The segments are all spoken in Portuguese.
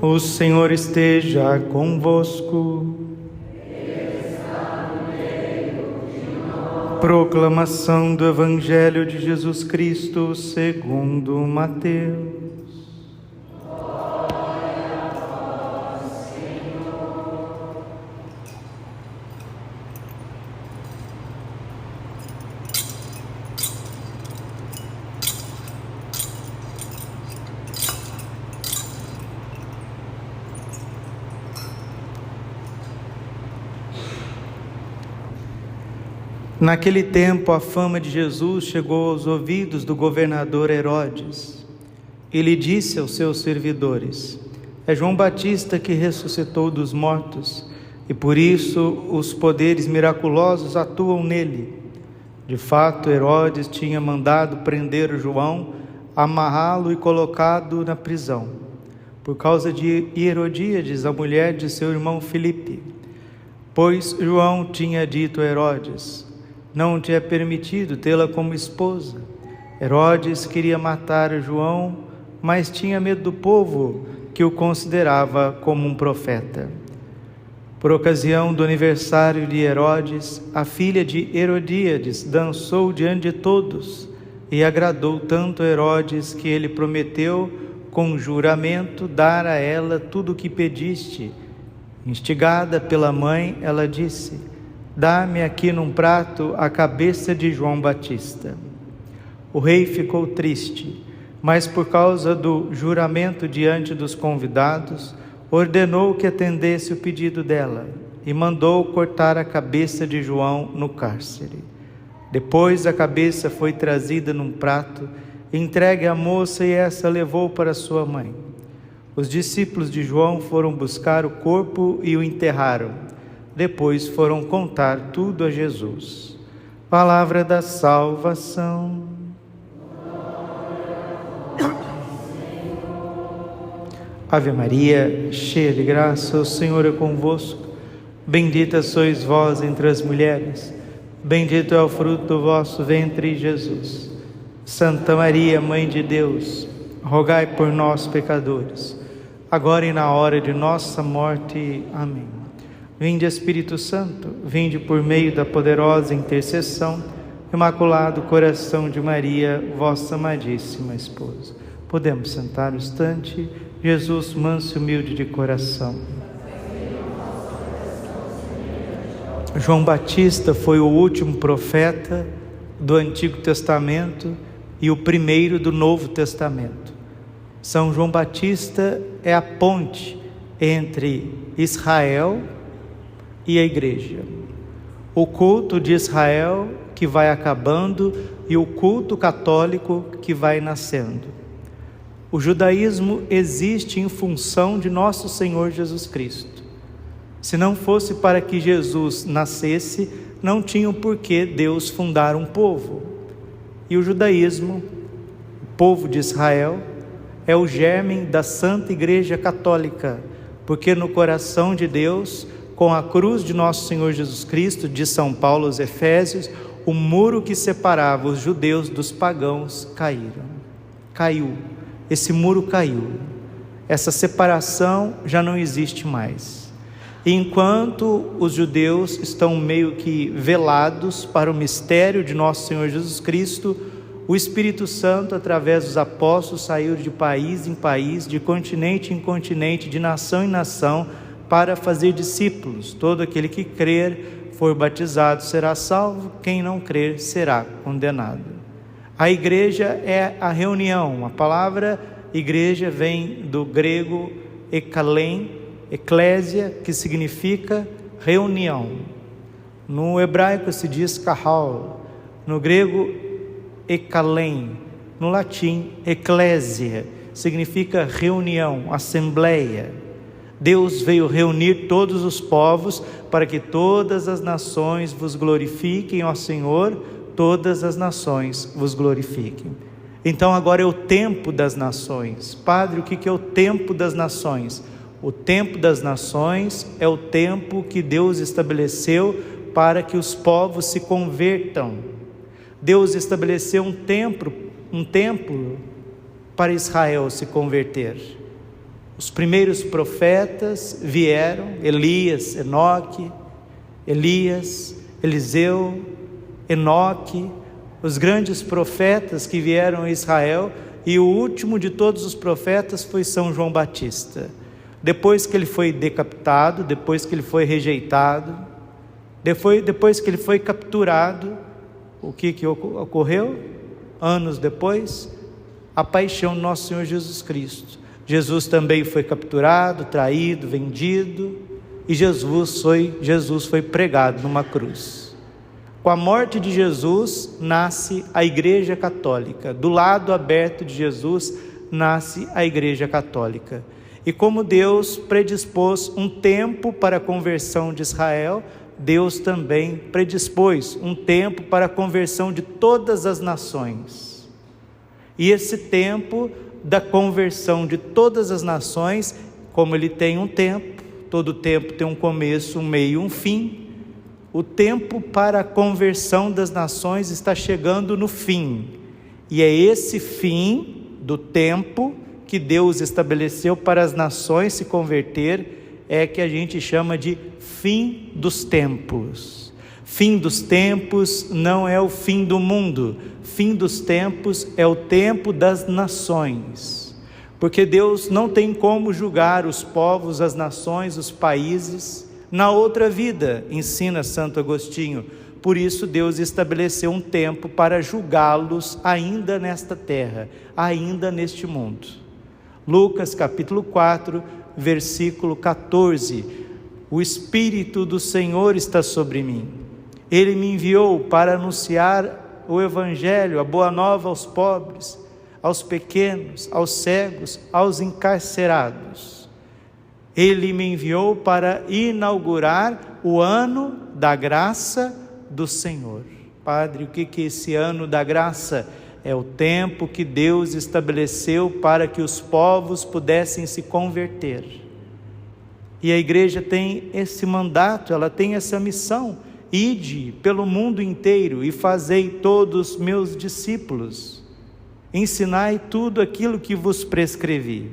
O Senhor esteja convosco. Proclamação do Evangelho de Jesus Cristo segundo Mateus. Naquele tempo, a fama de Jesus chegou aos ouvidos do governador Herodes. Ele disse aos seus servidores: é João Batista que ressuscitou dos mortos, e por isso os poderes miraculosos atuam nele. De fato, Herodes tinha mandado prender João, amarrá-lo e colocá-lo na prisão, por causa de Herodíades, a mulher de seu irmão Filipe. Pois João tinha dito a Herodes: não te é permitido tê-la como esposa. Herodes queria matar João, mas tinha medo do povo, que o considerava como um profeta. Por ocasião do aniversário de Herodes, a filha de Herodíades dançou diante de todos, e agradou tanto a Herodes que ele prometeu, com juramento, dar a ela tudo o que pediste. Instigada pela mãe, ela disse: dá-me aqui num prato a cabeça de João Batista. O rei ficou triste, mas por causa do juramento diante dos convidados, ordenou que atendesse o pedido dela e mandou cortar a cabeça de João no cárcere. Depois a cabeça foi trazida num prato, entregue à moça, e essa levou para sua mãe. Os discípulos de João foram buscar o corpo e o enterraram. Depois foram contar tudo a Jesus. Palavra da salvação. Ave Maria, cheia de graça, o Senhor é convosco. Bendita sois vós entre as mulheres. Bendito é o fruto do vosso ventre, Jesus. Santa Maria, Mãe de Deus, rogai por nós, pecadores, agora e na hora de nossa morte. Amém. Vinde, Espírito Santo, vinde por meio da poderosa intercessão, Imaculado Coração de Maria, vossa amadíssima esposa. Podemos sentar um instante. Jesus, manso e humilde de coração. João Batista foi o último profeta do Antigo Testamento e o primeiro do Novo Testamento. São João Batista é a ponte entre Israel e a igreja. O culto de Israel que vai acabando e o culto católico que vai nascendo. O judaísmo existe em função de nosso Senhor Jesus Cristo. Se não fosse para que Jesus nascesse, não tinha por que Deus fundar um povo. E o judaísmo, o povo de Israel, é o germe da Santa Igreja Católica, porque no coração de Deus, com a cruz de nosso Senhor Jesus Cristo, de São Paulo aos Efésios, o muro que separava os judeus dos pagãos caiu. Esse muro caiu. Essa separação já não existe mais. E enquanto os judeus estão meio que velados para o mistério de nosso Senhor Jesus Cristo, o Espírito Santo, através dos apóstolos, saiu de país em país, de continente em continente, de nação em nação, para fazer discípulos. Todo aquele que crer, for batizado, será salvo. Quem não crer, será condenado. A igreja é a reunião. A palavra igreja vem do grego ekalen, eclésia, que significa reunião. No hebraico se diz kahal, no grego ekalen, no latim eclésia, significa reunião, assembleia. Deus veio reunir todos os povos para que todas as nações vos glorifiquem, ó Senhor, todas as nações vos glorifiquem. Então agora é o tempo das nações. Padre, o que é o tempo das nações? O tempo das nações é o tempo que Deus estabeleceu para que os povos se convertam. Deus estabeleceu um templo para Israel se converter. Os primeiros profetas vieram, Elias, Enoque, Elias, Eliseu, Enoque, os grandes profetas que vieram a Israel, e o último de todos os profetas foi São João Batista. Depois que ele foi decapitado, depois que ele foi rejeitado, depois que ele foi capturado, o que ocorreu? Anos depois, a paixão do nosso Senhor Jesus Cristo. Jesus também foi capturado, traído, vendido, e Jesus foi pregado numa cruz. Com a morte de Jesus, nasce a Igreja Católica. Do lado aberto de Jesus, nasce a Igreja Católica. E como Deus predispôs um tempo para a conversão de Israel, Deus também predispôs um tempo para a conversão de todas as nações. E esse tempo da conversão de todas as nações, como ele tem um tempo, todo tempo tem um começo, um meio e um fim, o tempo para a conversão das nações está chegando no fim. E é esse fim do tempo que Deus estabeleceu para as nações se converter, é que a gente chama de fim dos tempos. Fim dos tempos não é o fim do mundo, fim dos tempos é o tempo das nações, porque Deus não tem como julgar os povos, as nações, os países na outra vida, ensina Santo Agostinho. Por isso Deus estabeleceu um tempo para julgá-los ainda nesta terra, ainda neste mundo. Lucas capítulo 4, versículo 14: o Espírito do Senhor está sobre mim, Ele me enviou para anunciar o Evangelho, a boa nova aos pobres, aos pequenos, aos cegos, aos encarcerados. Ele me enviou para inaugurar o ano da graça do Senhor. Padre, o que é esse ano da graça? É o tempo que Deus estabeleceu para que os povos pudessem se converter. E a igreja tem esse mandato, ela tem essa missão: ide pelo mundo inteiro e fazei todos meus discípulos, ensinai tudo aquilo que vos prescrevi.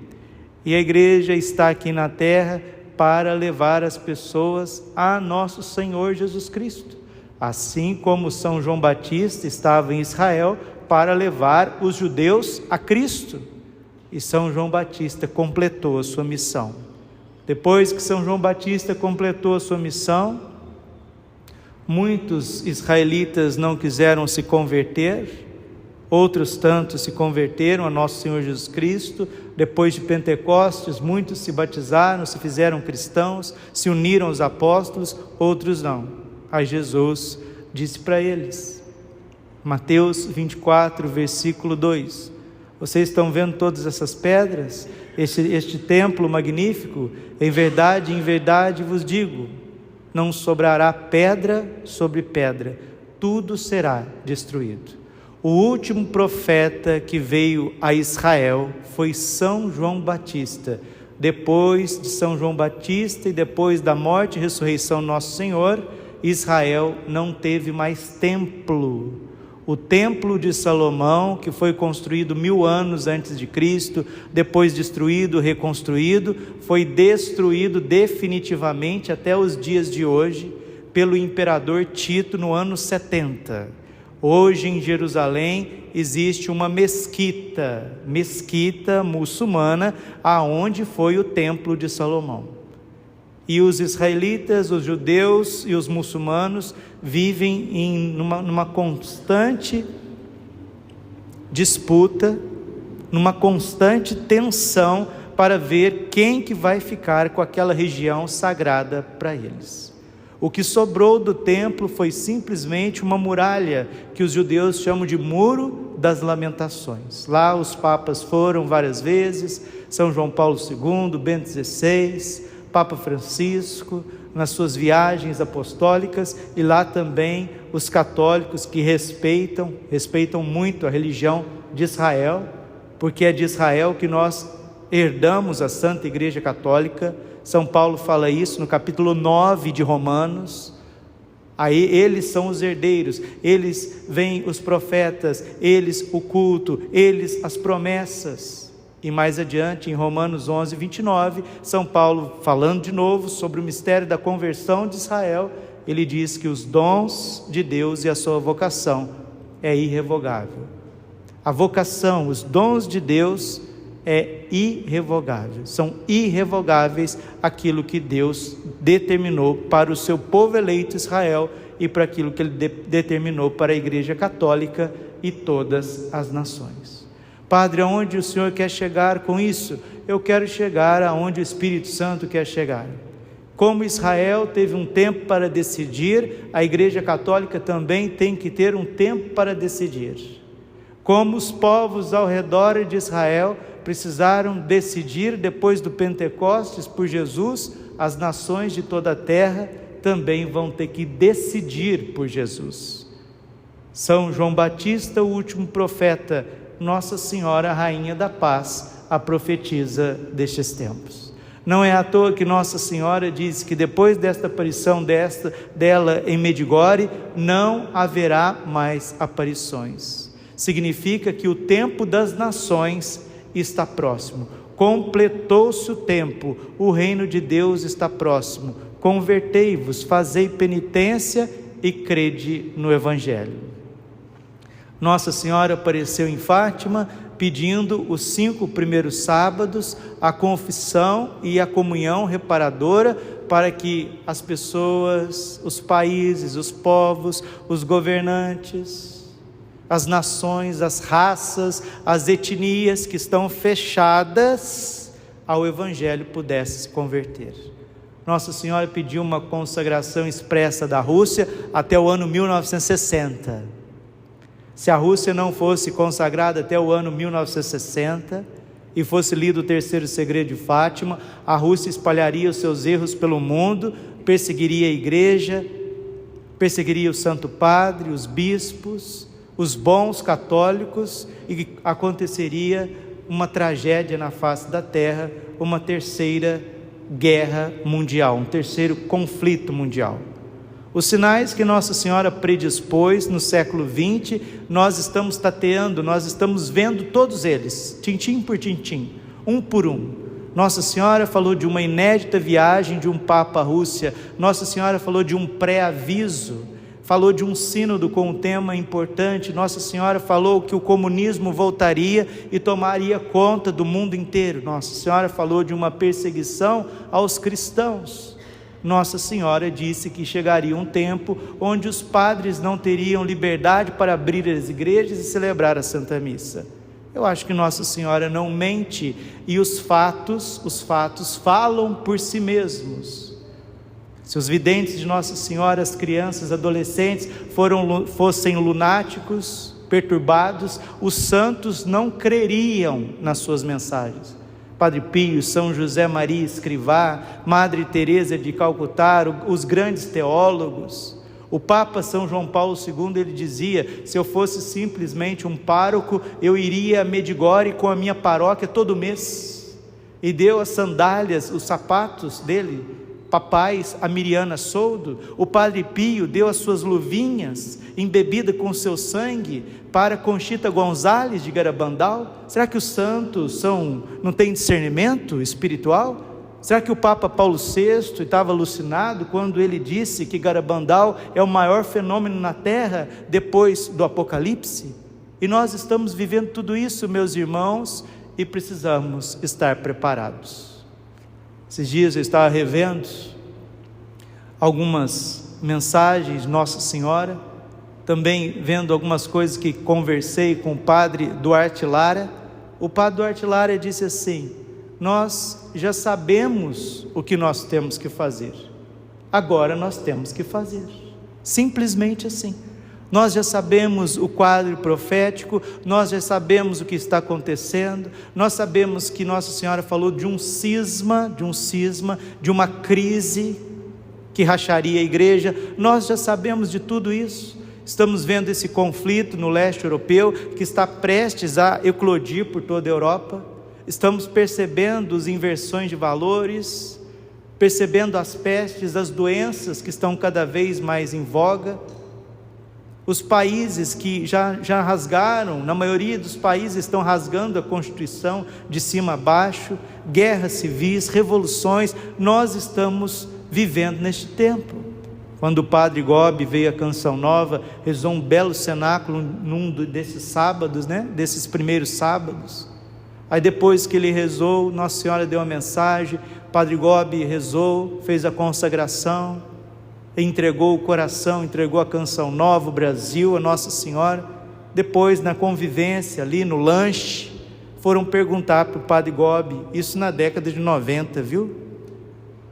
E a igreja está aqui na terra para levar as pessoas a nosso Senhor Jesus Cristo, assim como São João Batista estava em Israel para levar os judeus a Cristo, e São João Batista completou a sua missão. Depois que São João Batista completou a sua missão, muitos israelitas não quiseram se converter, outros tantos se converteram a nosso Senhor Jesus Cristo. Depois de Pentecostes, muitos se batizaram, se fizeram cristãos, se uniram aos apóstolos, outros não. Aí Jesus disse para eles, Mateus 24, versículo 2: vocês estão vendo todas essas pedras, este templo magnífico? Em verdade vos digo, não sobrará pedra sobre pedra, tudo será destruído. O último profeta que veio a Israel foi São João Batista. Depois de São João Batista e depois da morte e ressurreição do nosso Senhor, Israel não teve mais templo. O templo de Salomão, que foi construído 1000 anos antes de Cristo, depois destruído, reconstruído, foi destruído definitivamente até os dias de hoje pelo imperador Tito no ano 70. Hoje em Jerusalém existe uma mesquita muçulmana, aonde foi o templo de Salomão. E os israelitas, os judeus e os muçulmanos vivem numa constante disputa, numa constante tensão para ver quem que vai ficar com aquela região sagrada para eles. O que sobrou do templo foi simplesmente uma muralha que os judeus chamam de Muro das Lamentações. Lá os papas foram várias vezes, São João Paulo II, Bento XVI, Papa Francisco, nas suas viagens apostólicas, e lá também os católicos que respeitam muito a religião de Israel, porque é de Israel que nós herdamos a Santa Igreja Católica. São Paulo fala isso no capítulo 9 de Romanos. Aí eles são os herdeiros, eles vêm os profetas, eles o culto, eles as promessas. E mais adiante, em Romanos 11, 29, São Paulo, falando de novo sobre o mistério da conversão de Israel, ele diz que os dons de Deus e a sua vocação é irrevogável. A vocação, os dons de Deus é irrevogável, são irrevogáveis aquilo que Deus determinou para o seu povo eleito Israel e para aquilo que Ele determinou para a Igreja Católica e todas as nações. Padre, aonde o Senhor quer chegar com isso? Eu quero chegar aonde o Espírito Santo quer chegar. Como Israel teve um tempo para decidir, a Igreja Católica também tem que ter um tempo para decidir. Como os povos ao redor de Israel precisaram decidir depois do Pentecostes por Jesus, as nações de toda a terra também vão ter que decidir por Jesus. São João Batista, o último profeta, Nossa Senhora, a Rainha da Paz, a profetisa destes tempos. Não é à toa que Nossa Senhora diz que depois desta aparição dela em Medjugorje, não haverá mais aparições. Significa que o tempo das nações está próximo. Completou-se o tempo, o reino de Deus está próximo. Convertei-vos, fazei penitência e crede no Evangelho. Nossa Senhora apareceu em Fátima, pedindo os 5 primeiros sábados, a confissão e a comunhão reparadora, para que as pessoas, os países, os povos, os governantes, as nações, as raças, as etnias que estão fechadas ao Evangelho pudessem se converter. Nossa Senhora pediu uma consagração expressa da Rússia até o ano 1960. Se a Rússia não fosse consagrada até o ano 1960 e fosse lido o terceiro segredo de Fátima, a Rússia espalharia os seus erros pelo mundo, perseguiria a igreja, perseguiria o Santo Padre, os bispos, os bons católicos, e aconteceria uma tragédia na face da terra, uma terceira guerra mundial, um terceiro conflito mundial. Os sinais que Nossa Senhora predispôs no século XX, nós estamos tateando, nós estamos vendo todos eles, tintim por tintim, um por um. Nossa Senhora falou de uma inédita viagem de um Papa à Rússia. Nossa Senhora falou de um pré-aviso, falou de um sínodo com um tema importante. Nossa Senhora falou que o comunismo voltaria e tomaria conta do mundo inteiro. Nossa Senhora falou de uma perseguição aos cristãos. Nossa Senhora disse que chegaria um tempo onde os padres não teriam liberdade para abrir as igrejas e celebrar a Santa Missa. Eu acho que Nossa Senhora não mente, e os fatos falam por si mesmos. Se os videntes de Nossa Senhora, as crianças, adolescentes, fossem lunáticos, perturbados, os santos não creriam nas suas mensagens. Padre Pio, São José Maria Escrivá, Madre Teresa de Calcutá, os grandes teólogos. O Papa São João Paulo II, ele dizia: se eu fosse simplesmente um pároco, eu iria a Medjugorje com a minha paróquia todo mês. E deu as sandálias, os sapatos dele, papais, a Miriana Soldo. O Padre Pio deu as suas luvinhas, embebida com seu sangue, para Conchita Gonzalez de Garabandal. Será que os santos não têm discernimento espiritual? Será que o Papa Paulo VI estava alucinado quando ele disse que Garabandal é o maior fenômeno na Terra depois do Apocalipse? E nós estamos vivendo tudo isso, meus irmãos, e precisamos estar preparados. Esses dias eu estava revendo algumas mensagens de Nossa Senhora, também vendo algumas coisas que conversei com o Padre Duarte Lara. O Padre Duarte Lara disse assim: nós já sabemos o que nós temos que fazer, agora nós temos que fazer, simplesmente assim. Nós já sabemos o quadro profético, nós já sabemos o que está acontecendo, nós sabemos que Nossa Senhora falou de um cisma, de uma crise que racharia a igreja. Nós já sabemos de tudo isso. Estamos vendo esse conflito no leste europeu que está prestes a eclodir por toda a Europa. Estamos percebendo as inversões de valores, percebendo as pestes, as doenças que estão cada vez mais em voga. Os países que já rasgaram, na maioria dos países estão rasgando a Constituição de cima a baixo, guerras civis, revoluções. Nós estamos vivendo neste tempo. Quando o padre Gobi veio à Canção Nova, rezou um belo cenáculo num desses sábados, desses primeiros sábados. Aí depois que ele rezou, Nossa Senhora deu uma mensagem, o padre Gobi rezou, fez a consagração, entregou o coração, entregou a Canção Nova, o Brasil, a Nossa Senhora. Depois, na convivência ali no lanche, foram perguntar para o padre Gobi, isso na década de 90, viu?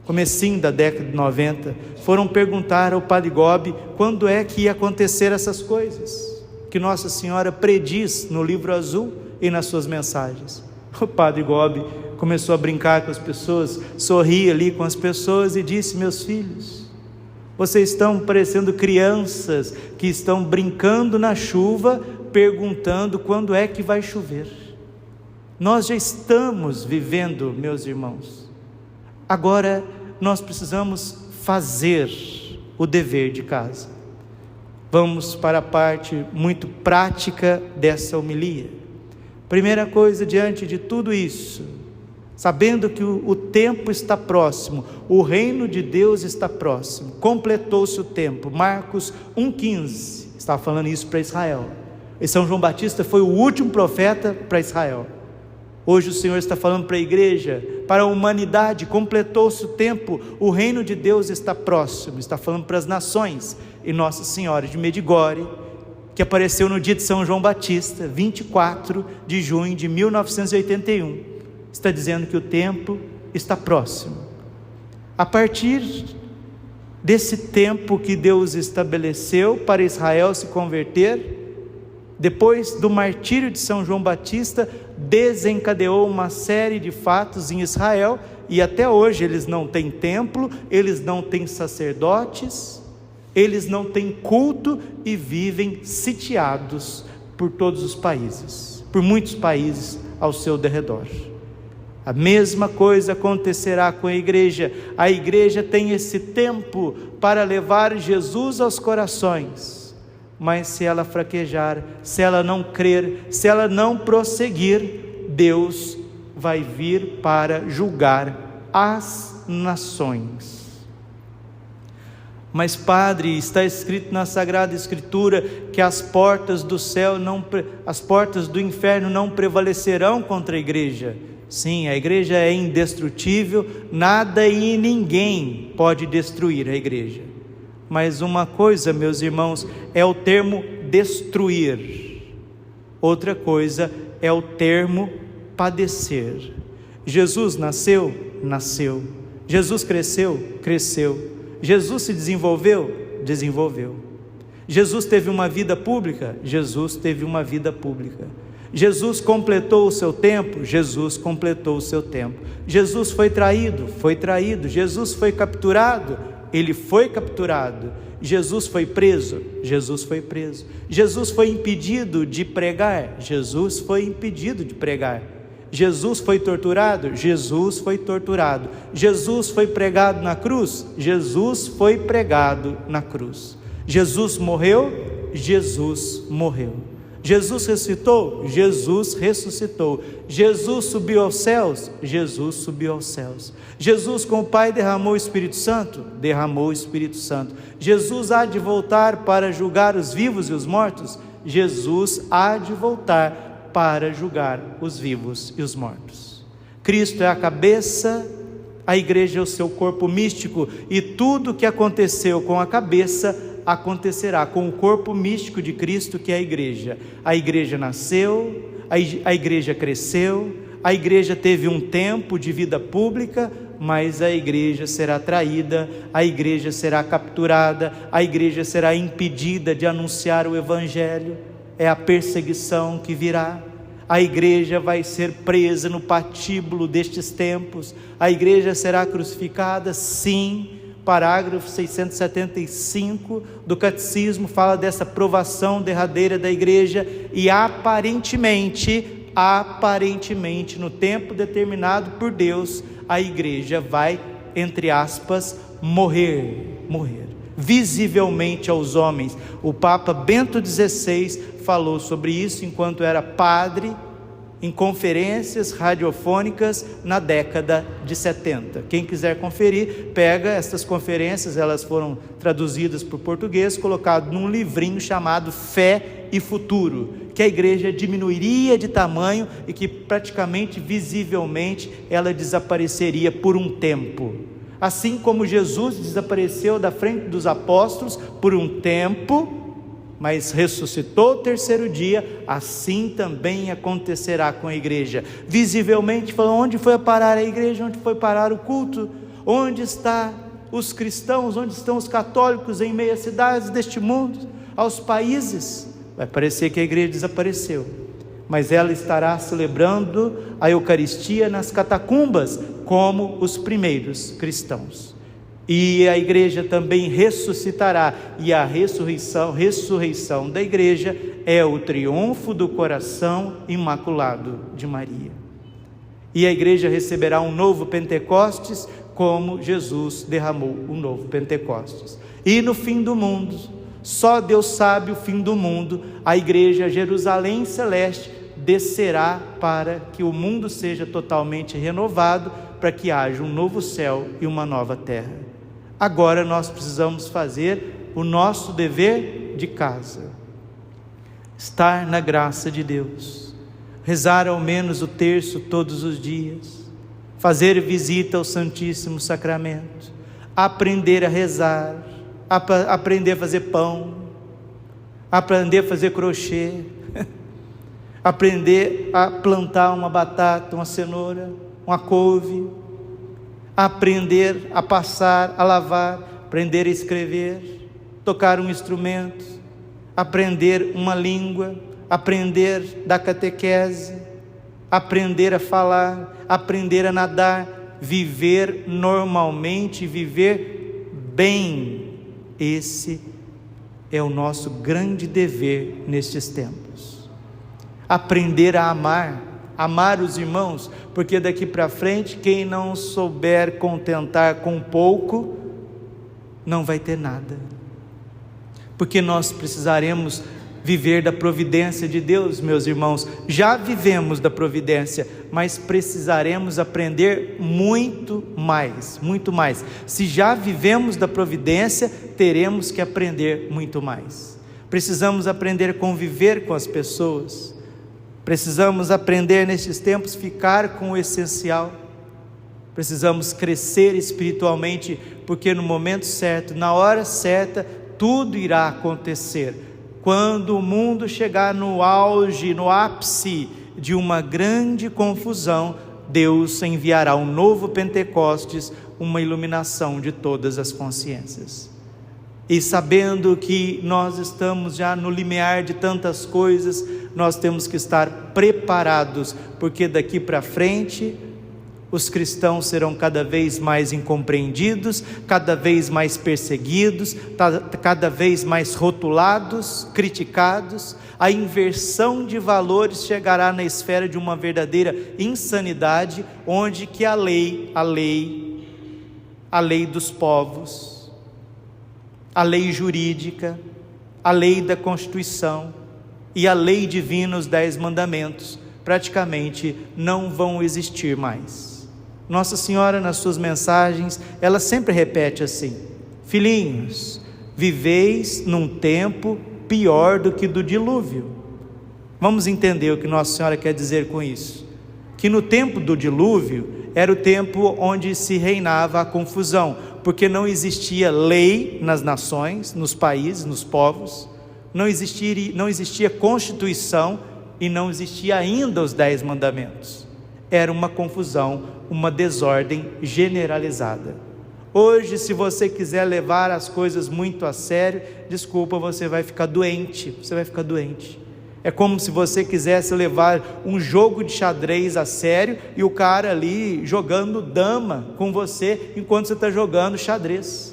Comecinho da década de 90, foram perguntar ao padre Gobi quando é que ia acontecer essas coisas que Nossa Senhora prediz no livro azul e nas suas mensagens. O padre Gobi começou a brincar com as pessoas, sorria ali com as pessoas e disse: meus filhos, vocês estão parecendo crianças que estão brincando na chuva, perguntando quando é que vai chover. Nós já estamos vivendo, meus irmãos. Agora nós precisamos fazer o dever de casa. Vamos para a parte muito prática dessa homilia. Primeira coisa, diante de tudo isso, sabendo que o tempo está próximo, o reino de Deus está próximo, completou-se o tempo. Marcos 1,15 está falando isso para Israel. E São João Batista foi o último profeta para Israel. Hoje o Senhor está falando para a igreja, para a humanidade, completou-se o tempo, o reino de Deus está próximo. Está falando para as nações. E Nossa Senhora de Medjugorje, que apareceu no dia de São João Batista, 24 de junho de 1981, está dizendo que o tempo está próximo. A partir desse tempo que Deus estabeleceu para Israel se converter, depois do martírio de São João Batista, desencadeou uma série de fatos em Israel, e até hoje eles não têm templo, eles não têm sacerdotes, eles não têm culto e vivem sitiados por todos os países, por muitos países ao seu derredor. A mesma coisa acontecerá com a igreja. A igreja tem esse tempo para levar Jesus aos corações, mas se ela fraquejar, se ela não crer, se ela não prosseguir, Deus vai vir para julgar as nações. Mas padre, está escrito na Sagrada Escritura que as portas do céu as portas do inferno não prevalecerão contra a igreja. Sim, a igreja é indestrutível, nada e ninguém pode destruir a igreja. Mas uma coisa, meus irmãos, é o termo destruir. Outra coisa é o termo padecer. Jesus nasceu? Nasceu. Jesus cresceu? Cresceu. Jesus se desenvolveu? Desenvolveu. Jesus teve uma vida pública? Jesus teve uma vida pública. Jesus completou o seu tempo? Jesus completou o seu tempo. Jesus foi traído? Foi traído. Jesus foi capturado? Ele foi capturado. Jesus foi preso? Jesus foi preso. Jesus foi impedido de pregar? Jesus foi impedido de pregar. Jesus foi torturado? Jesus foi torturado. Jesus foi pregado na cruz? Jesus foi pregado na cruz. Jesus morreu? Jesus morreu. Jesus ressuscitou? Jesus ressuscitou. Jesus subiu aos céus? Jesus subiu aos céus. Jesus com o Pai derramou o Espírito Santo? Derramou o Espírito Santo. Jesus há de voltar para julgar os vivos e os mortos? Jesus há de voltar para julgar os vivos e os mortos. Cristo é a cabeça, a igreja é o seu corpo místico, e tudo que aconteceu com a cabeça acontecerá com o corpo místico de Cristo, que é a igreja. A igreja nasceu, a igreja cresceu, a igreja teve um tempo de vida pública, mas a igreja será traída, a igreja será capturada, a igreja será impedida de anunciar o evangelho. É a perseguição que virá. A igreja vai ser presa no patíbulo destes tempos. A igreja será crucificada, sim. Parágrafo 675 do Catecismo fala dessa provação derradeira da igreja, e aparentemente, no tempo determinado por Deus, a igreja vai, entre aspas, morrer. visivelmente aos homens. O Papa Bento XVI falou sobre isso enquanto era padre, em conferências radiofônicas na década de 70. Quem quiser conferir, pega essas conferências, elas foram traduzidas para o português, colocado num livrinho chamado Fé e Futuro, que a igreja diminuiria de tamanho e que praticamente, visivelmente, ela desapareceria por um tempo. Assim como Jesus desapareceu da frente dos apóstolos por um tempo, mas ressuscitou ao terceiro dia, assim também acontecerá com a igreja. Visivelmente, falou: onde foi parar a igreja? Onde foi parar o culto? Onde estão os cristãos? Onde estão os católicos em meio às cidades deste mundo, aos países? Vai parecer que a igreja desapareceu, mas ela estará celebrando a Eucaristia nas catacumbas, como os primeiros cristãos. E a igreja também ressuscitará, e a ressurreição da igreja é o triunfo do coração imaculado de Maria. E a igreja receberá um novo Pentecostes, como Jesus derramou um novo Pentecostes. E no fim do mundo, só Deus sabe o fim do mundo, a igreja Jerusalém Celeste descerá para que o mundo seja totalmente renovado, para que haja um novo céu e uma nova terra. Agora nós precisamos fazer o nosso dever de casa, estar na graça de Deus, rezar ao menos o terço todos os dias, fazer visita ao Santíssimo Sacramento, aprender a rezar, aprender a fazer pão, aprender a fazer crochê, aprender a plantar uma batata, uma cenoura, uma couve, aprender a passar, a lavar, aprender a escrever, tocar um instrumento, aprender uma língua, aprender da catequese, aprender a falar, aprender a nadar, viver normalmente, viver bem. Esse é o nosso grande dever nestes tempos. Aprender a amar os irmãos, porque daqui para frente, quem não souber contentar com pouco, não vai ter nada, porque nós precisaremos viver da providência de Deus, meus irmãos. Já vivemos da providência, mas precisaremos aprender muito mais. Se já vivemos da providência, teremos que aprender muito mais. Precisamos aprender a conviver com as pessoas, precisamos aprender nestes tempos ficar com o essencial, precisamos crescer espiritualmente, porque no momento certo, na hora certa, tudo irá acontecer. Quando o mundo chegar no auge, no ápice de uma grande confusão, Deus enviará um novo Pentecostes, uma iluminação de todas as consciências. E sabendo que nós estamos já no limiar de tantas coisas, nós temos que estar preparados, porque daqui para frente os cristãos serão cada vez mais incompreendidos, cada vez mais perseguidos, cada vez mais rotulados, criticados. A inversão de valores chegará na esfera de uma verdadeira insanidade, onde que a lei dos povos, a lei jurídica, a lei da Constituição e a lei divina, os 10 mandamentos, praticamente não vão existir mais. Nossa Senhora, nas suas mensagens, ela sempre repete assim: filhinhos, viveis num tempo pior do que do dilúvio. Vamos entender o que Nossa Senhora quer dizer com isso. Que no tempo do dilúvio era o tempo onde se reinava a confusão, porque não existia lei nas nações, nos países, nos povos, não existia Constituição e não existia ainda os 10 mandamentos. Era uma confusão, uma desordem generalizada. Hoje, se você quiser levar as coisas muito a sério, desculpa, você vai ficar doente. É como se você quisesse levar um jogo de xadrez a sério e o cara ali jogando dama com você enquanto você está jogando xadrez.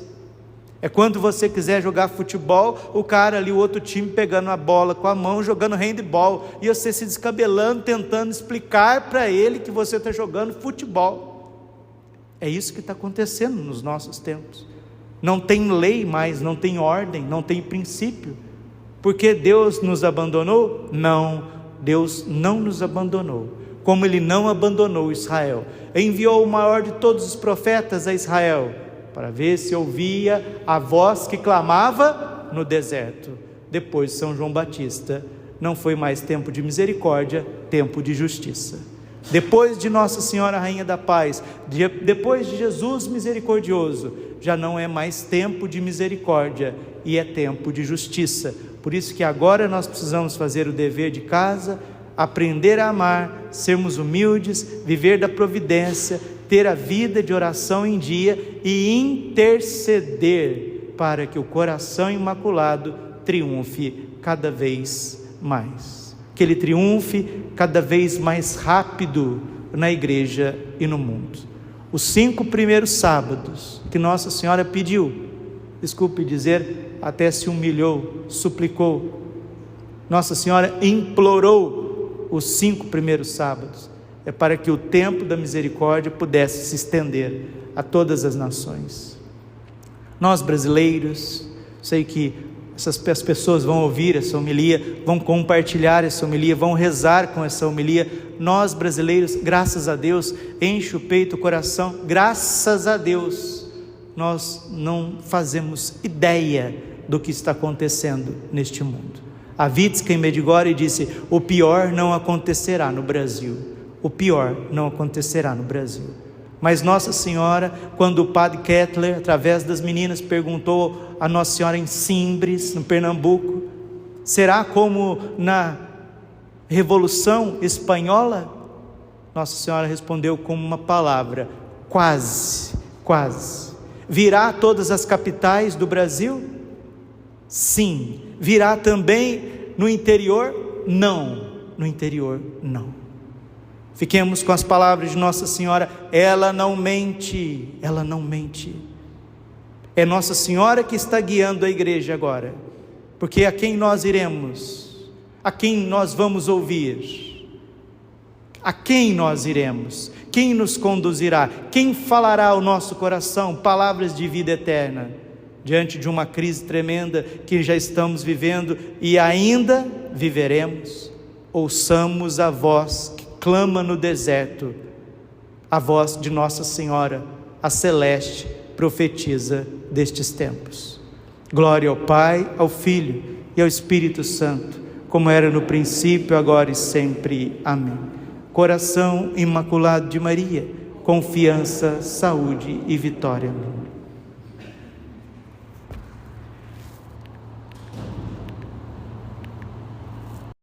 É quando você quiser jogar futebol, o cara ali, o outro time pegando a bola com a mão, jogando handball, e você se descabelando, tentando explicar para ele que você está jogando futebol. É isso que está acontecendo nos nossos tempos. Não tem lei mais, não tem ordem, não tem princípio. Porque Deus nos abandonou? Não, Deus não nos abandonou. Como Ele não abandonou Israel. Enviou o maior de todos os profetas a Israel, para ver se ouvia a voz que clamava no deserto. Depois de São João Batista, não foi mais tempo de misericórdia, tempo de justiça. Depois de Nossa Senhora Rainha da Paz, depois de Jesus misericordioso, já não é mais tempo de misericórdia, e é tempo de justiça. Por isso que agora nós precisamos fazer o dever de casa, aprender a amar, sermos humildes, viver da providência, ter a vida de oração em dia e interceder para que o coração imaculado triunfe cada vez mais. Que ele triunfe cada vez mais rápido na igreja e no mundo. Os 5 primeiros sábados que Nossa Senhora pediu, desculpe dizer, até se humilhou, suplicou. Nossa Senhora implorou os 5 primeiros sábados, é para que o tempo da misericórdia pudesse se estender a todas as nações. Nós brasileiros, sei que as pessoas vão ouvir essa homilia, vão compartilhar essa homilia, vão rezar com essa homilia. Nós brasileiros, graças a Deus, enche o peito, o coração, graças a Deus, nós não fazemos ideia do que está acontecendo neste mundo. A Witska em Medjugorje disse: o pior não acontecerá no Brasil, o pior não acontecerá no Brasil. Mas Nossa Senhora, quando o padre Kettler, através das meninas, perguntou a Nossa Senhora em Simbres, no Pernambuco, será como na Revolução Espanhola? Nossa Senhora respondeu com uma palavra: quase, quase. Virá a todas as capitais do Brasil? Sim. Virá também no interior? Não. No interior, não. Fiquemos com as palavras de Nossa Senhora: ela não mente, ela não mente. É Nossa Senhora que está guiando a igreja agora, porque a quem nós iremos? A quem nós vamos ouvir? A quem nós iremos? Quem nos conduzirá? Quem falará ao nosso coração palavras de vida eterna? Diante de uma crise tremenda que já estamos vivendo e ainda viveremos, ouçamos a voz que clama no deserto, a voz de Nossa Senhora, a celeste profetisa destes tempos. Glória ao Pai, ao Filho e ao Espírito Santo, como era no princípio, agora e sempre. Amém. Coração imaculado de Maria, confiança, saúde e vitória.